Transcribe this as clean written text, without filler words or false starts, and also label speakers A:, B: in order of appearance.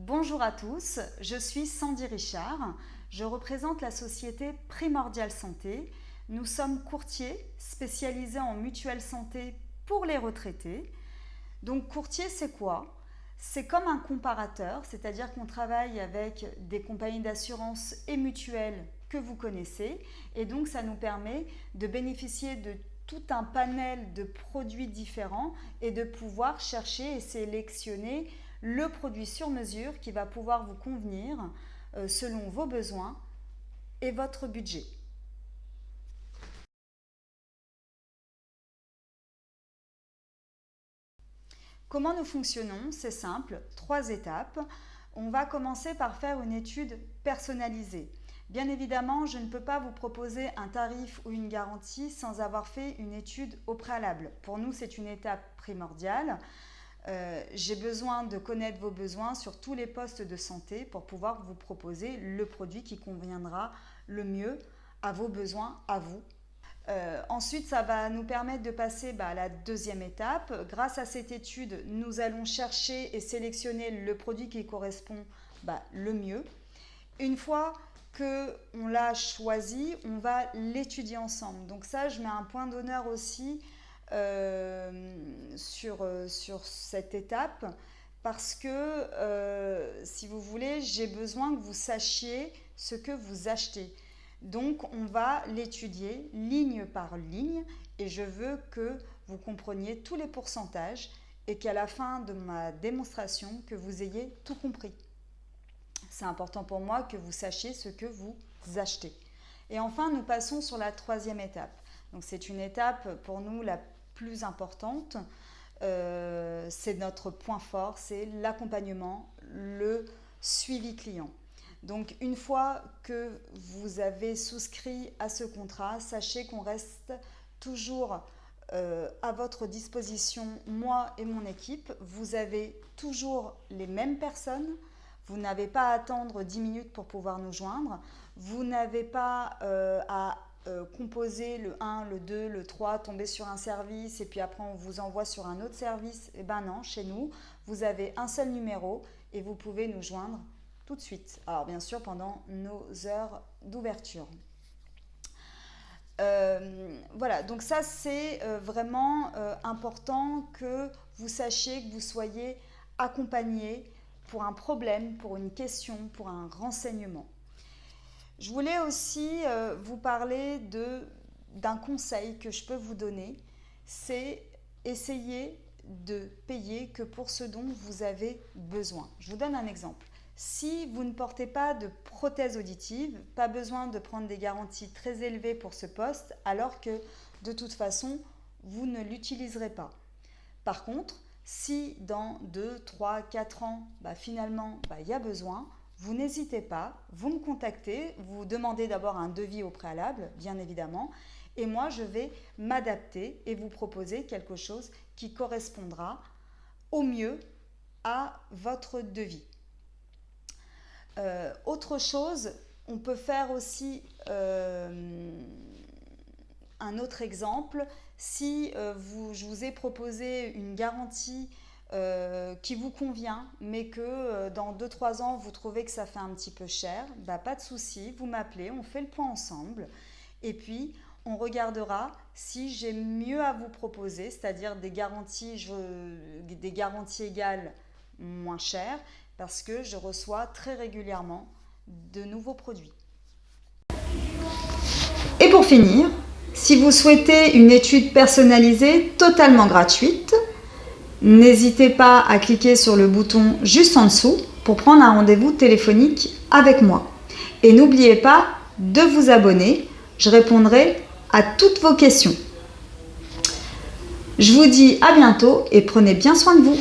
A: Bonjour à tous, je suis Sandy Richard, je représente la société Primordial Santé. Nous sommes courtiers spécialisés en mutuelle santé pour les retraités. Donc courtier, c'est quoi? C'est comme un comparateur, c'est-à-dire qu'on travaille avec des compagnies d'assurance et mutuelles que vous connaissez, et donc ça nous permet de bénéficier de tout un panel de produits différents et de pouvoir chercher et sélectionner le produit sur mesure qui va pouvoir vous convenir selon vos besoins et votre budget. Comment nous fonctionnons? C'est simple, 3 étapes. On va commencer par faire une étude personnalisée. Bien évidemment, je ne peux pas vous proposer un tarif ou une garantie sans avoir fait une étude au préalable. Pour nous, c'est une étape primordiale. J'ai besoin de connaître vos besoins sur tous les postes de santé pour pouvoir vous proposer le produit qui conviendra le mieux à vos besoins, à vous. Ensuite, ça va nous permettre de passer à la deuxième étape. Grâce à cette étude, nous allons chercher et sélectionner le produit qui correspond le mieux. Une fois qu'on l'a choisi, on va l'étudier ensemble. Donc ça, je mets un point d'honneur aussi sur cette étape parce que, si vous voulez, j'ai besoin que vous sachiez ce que vous achetez. Donc, on va l'étudier ligne par ligne et je veux que vous compreniez tous les pourcentages et qu'à la fin de ma démonstration, que vous ayez tout compris. C'est important pour moi que vous sachiez ce que vous achetez. Et enfin, nous passons sur la troisième étape. Donc, c'est une étape pour nous la plus importante. C'est notre point fort, c'est l'accompagnement, le suivi client. Donc, une fois que vous avez souscrit à ce contrat, sachez qu'on reste toujours à votre disposition, moi et mon équipe. Vous avez toujours les mêmes personnes. Vous n'avez pas à attendre 10 minutes pour pouvoir nous joindre. Vous n'avez pas à composer le 1, le 2, le 3, tomber sur un service et puis après on vous envoie sur un autre service. Eh bien non, chez nous, vous avez un seul numéro et vous pouvez nous joindre tout de suite. Alors bien sûr pendant nos heures d'ouverture. Voilà, donc ça c'est vraiment important que vous sachiez, que vous soyez accompagné pour un problème, pour une question, pour un renseignement. Je voulais aussi vous parler d'un conseil que je peux vous donner, c'est essayer de payer que pour ce dont vous avez besoin. Je vous donne un exemple. Si vous ne portez pas de prothèse auditive, pas besoin de prendre des garanties très élevées pour ce poste, alors que de toute façon, vous ne l'utiliserez pas. Par contre, si dans 2, 3, 4 ans, finalement, il y a besoin, vous n'hésitez pas, vous me contactez, vous demandez d'abord un devis au préalable, bien évidemment, et moi je vais m'adapter et vous proposer quelque chose qui correspondra au mieux à votre devis. Autre chose, on peut faire aussi un autre exemple. Si je vous ai proposé une garantie qui vous convient, mais que dans 2-3 ans, vous trouvez que ça fait un petit peu cher, pas de souci, vous m'appelez, on fait le point ensemble. Et puis, on regardera si j'ai mieux à vous proposer, c'est-à-dire des garanties égales moins chères, parce que je reçois très régulièrement de nouveaux produits. Et pour finir, si vous souhaitez une étude personnalisée totalement gratuite, n'hésitez pas à cliquer sur le bouton juste en dessous pour prendre un rendez-vous téléphonique avec moi. Et n'oubliez pas de vous abonner, je répondrai à toutes vos questions. Je vous dis à bientôt et prenez bien soin de vous.